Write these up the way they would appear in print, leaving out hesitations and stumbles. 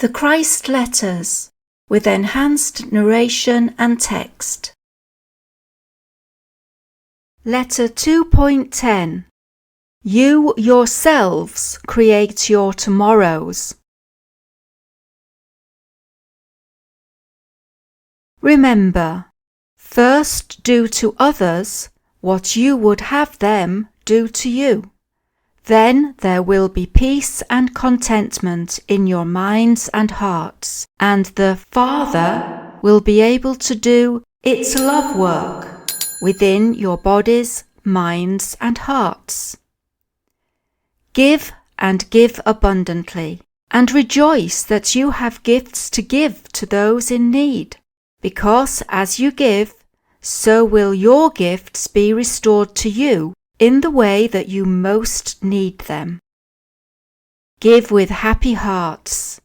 The Christ Letters, with enhanced narration and text. Letter 2.10. You yourselves create your tomorrows. Remember, first do to others what you would have them do to you. Then there will be peace and contentment in your minds and hearts, and the Father will be able to do its love work within your bodies, minds, and hearts. Give and give abundantly, and rejoice that you have gifts to give to those in need, because as you give, so will your gifts be restored to you in the way that you most need them. Give with happy hearts.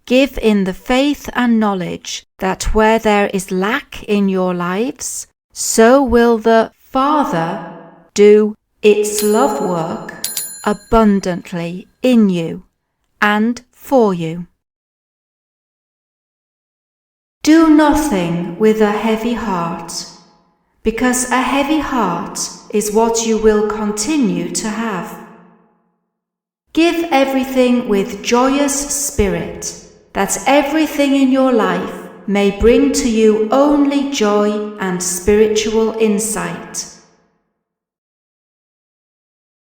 Give in the faith and knowledge that where there is lack in your lives, so will the Father do its love work abundantly in you and for you. Do nothing with a heavy heart, because a heavy heart is what you will continue to have. Give everything with joyous spirit, that everything in your life may bring to you only joy and spiritual insight.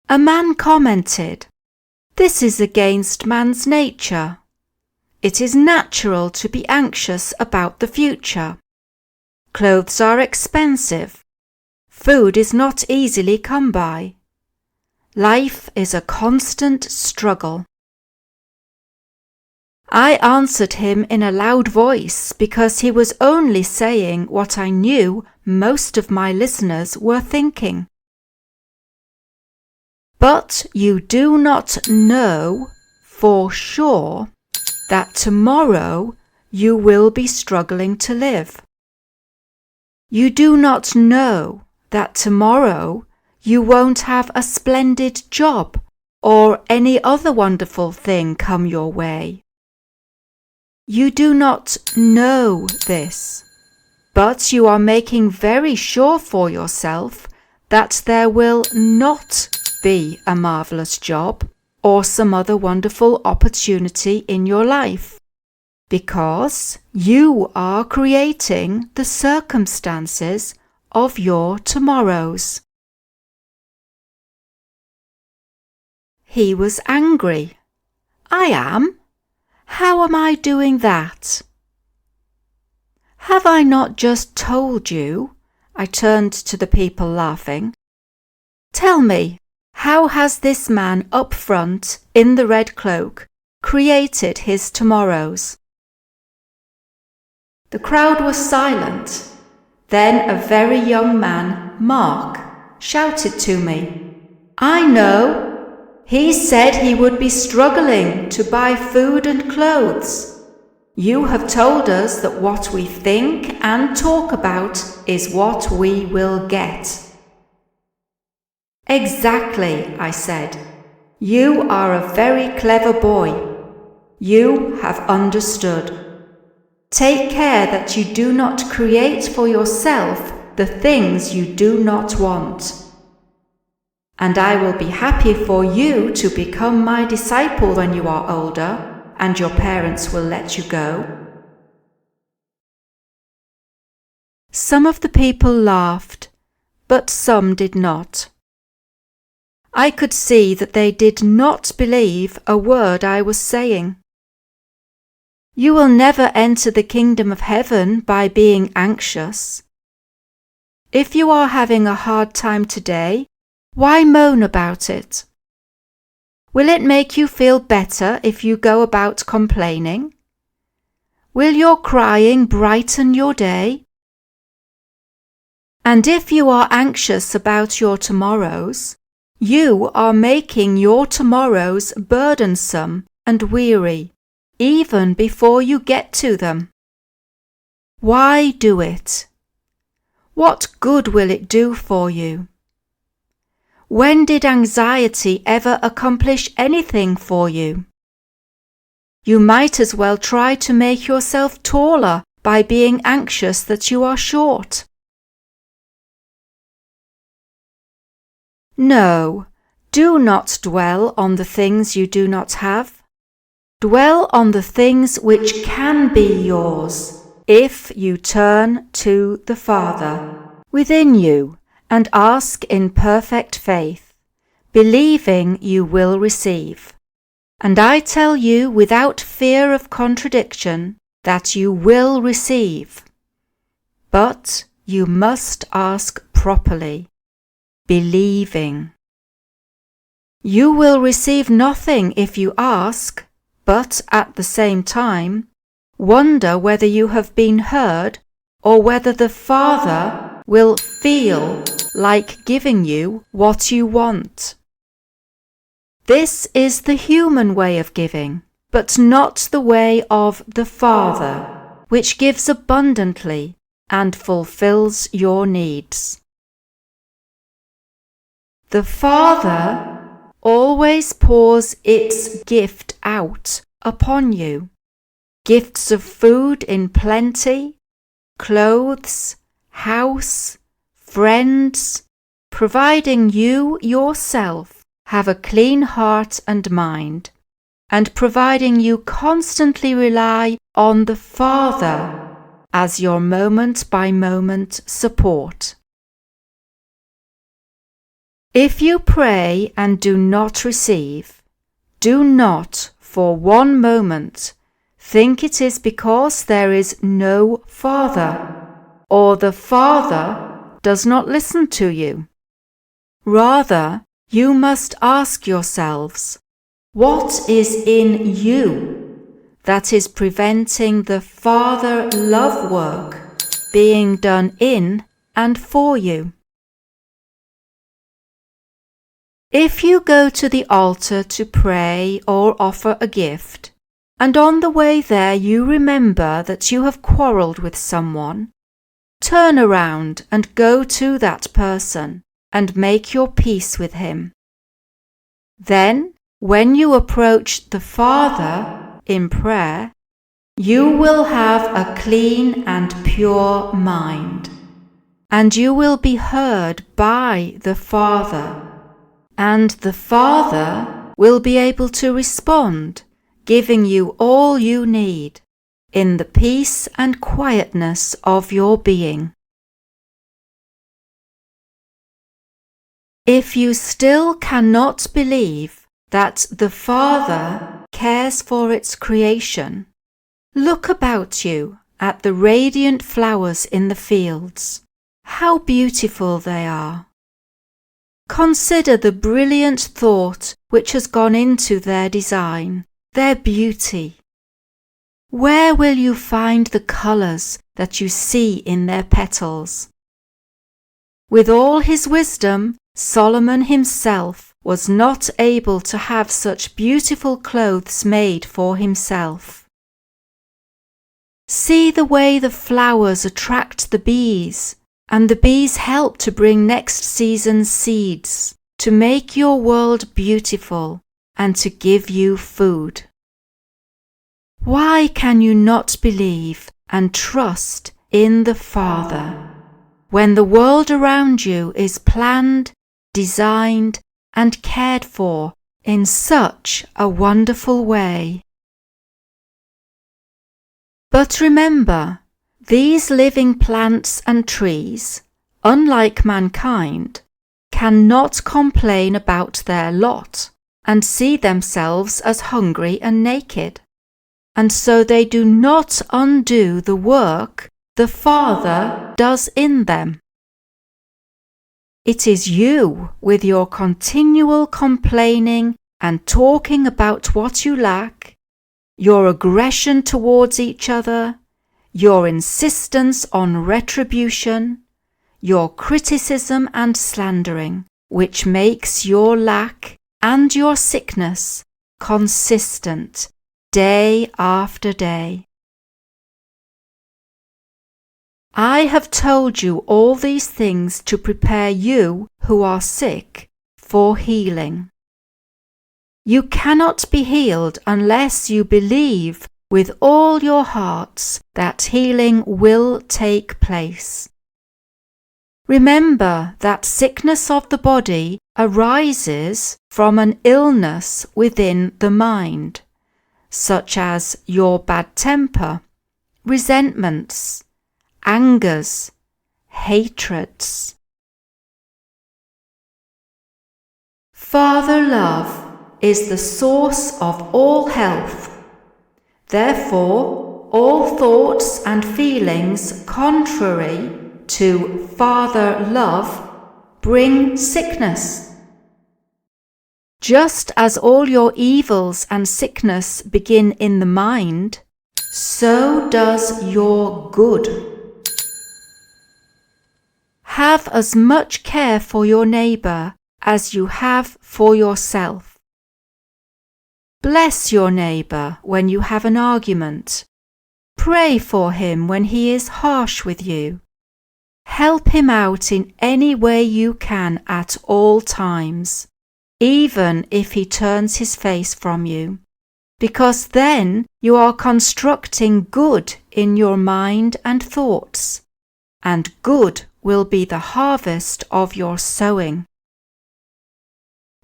A man commented, "This is against man's nature. It is natural to be anxious about the future. Clothes are expensive. Food is not easily come by. Life is a constant struggle." I answered him in a loud voice because he was only saying what I knew most of my listeners were thinking. But you do not know for sure that tomorrow you will be struggling to live. You do not know that tomorrow you won't have a splendid job or any other wonderful thing come your way. You do not know this, but you are making very sure for yourself that there will not be a marvelous job or some other wonderful opportunity in your life, because you are creating the circumstances of your tomorrows. He was angry. I am? How am I doing that? Have I not just told you? I turned to the people laughing. Tell me, how has this man up front in the red cloak created his tomorrows? The crowd was silent. Then a very young man, Mark, shouted to me, "I know! He said he would be struggling to buy food and clothes. You have told us that what we think and talk about is what we will get." Exactly, I said. You are a very clever boy. You have understood. Take care that you do not create for yourself the things you do not want. And I will be happy for you to become my disciple when you are older and your parents will let you go. Some of the people laughed, but some did not. I could see that they did not believe a word I was saying. You will never enter the kingdom of heaven by being anxious. If you are having a hard time today, why moan about it? Will it make you feel better if you go about complaining? Will your crying brighten your day? And if you are anxious about your tomorrows, you are making your tomorrows burdensome and weary, even before you get to them. Why do it? What good will it do for you? When did anxiety ever accomplish anything for you? You might as well try to make yourself taller by being anxious that you are short. No, do not dwell on the things you do not have. Dwell on the things which can be yours if you turn to the Father within you and ask in perfect faith, believing you will receive. And I tell you without fear of contradiction that you will receive. But you must ask properly, believing. You will receive nothing if you ask, but at the same time, wonder whether you have been heard or whether the Father will feel like giving you what you want. This is the human way of giving, but not the way of the Father, which gives abundantly and fulfills your needs. The Father always pours its gift out upon you, gifts of food in plenty, clothes, house, friends, providing you yourself have a clean heart and mind, and providing you constantly rely on the Father as your moment-by-moment support. If you pray and do not receive, do not for one moment think it is because there is no Father, or the Father does not listen to you. Rather, you must ask yourselves, what is in you that is preventing the Father love work being done in and for you? If you go to the altar to pray or offer a gift, and on the way there you remember that you have quarrelled with someone, turn around and go to that person and make your peace with him. Then, when you approach the Father in prayer, you will have a clean and pure mind, and you will be heard by the Father, and the Father will be able to respond, giving you all you need in the peace and quietness of your being. If you still cannot believe that the Father cares for its creation, look about you at the radiant flowers in the fields. How beautiful they are! Consider the brilliant thought which has gone into their design, their beauty. Where will you find the colours that you see in their petals? With all his wisdom, Solomon himself was not able to have such beautiful clothes made for himself. See the way the flowers attract the bees, and the bees help to bring next season's seeds, to make your world beautiful and to give you food. Why can you not believe and trust in the Father when the world around you is planned, designed, and cared for in such a wonderful way? But remember, these living plants and trees, unlike mankind, cannot complain about their lot and see themselves as hungry and naked, and so they do not undo the work the Father does in them. It is you, with your continual complaining and talking about what you lack, your aggression towards each other, your insistence on retribution, your criticism and slandering, which makes your lack and your sickness consistent day after day. I have told you all these things to prepare you who are sick for healing. You cannot be healed unless you believe with all your hearts that healing will take place. Remember that sickness of the body arises from an illness within the mind, such as your bad temper, resentments, angers, hatreds. Father love is the source of all health. Therefore, all thoughts and feelings contrary to Father love bring sickness. Just as all your evils and sickness begin in the mind, so does your good. Have as much care for your neighbor as you have for yourself. Bless your neighbor when you have an argument. Pray for him when he is harsh with you. Help him out in any way you can at all times, even if he turns his face from you, because then you are constructing good in your mind and thoughts, and good will be the harvest of your sowing.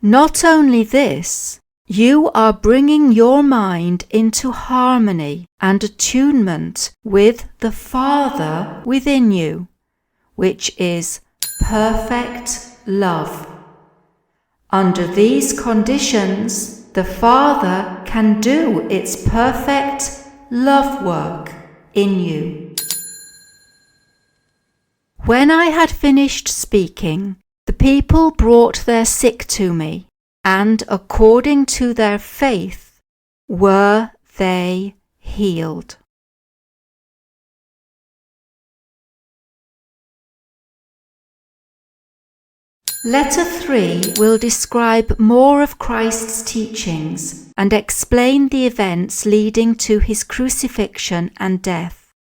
Not only this, you are bringing your mind into harmony and attunement with the Father within you, which is perfect love. Under these conditions, the Father can do its perfect love work in you. When I had finished speaking, the people brought their sick to me, and according to their faith were they healed. Letter 3 will describe more of Christ's teachings and explain the events leading to his crucifixion and death.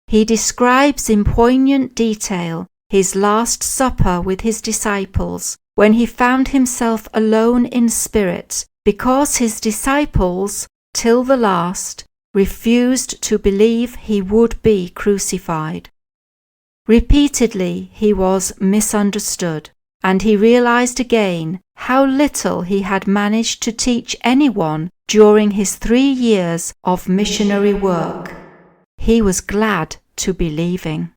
He describes in poignant detail his Last Supper with his disciples, when he found himself alone in spirit, because his disciples, till the last, refused to believe he would be crucified. Repeatedly he was misunderstood, and he realized again how little he had managed to teach anyone during his 3 years of missionary work. He was glad to be leaving.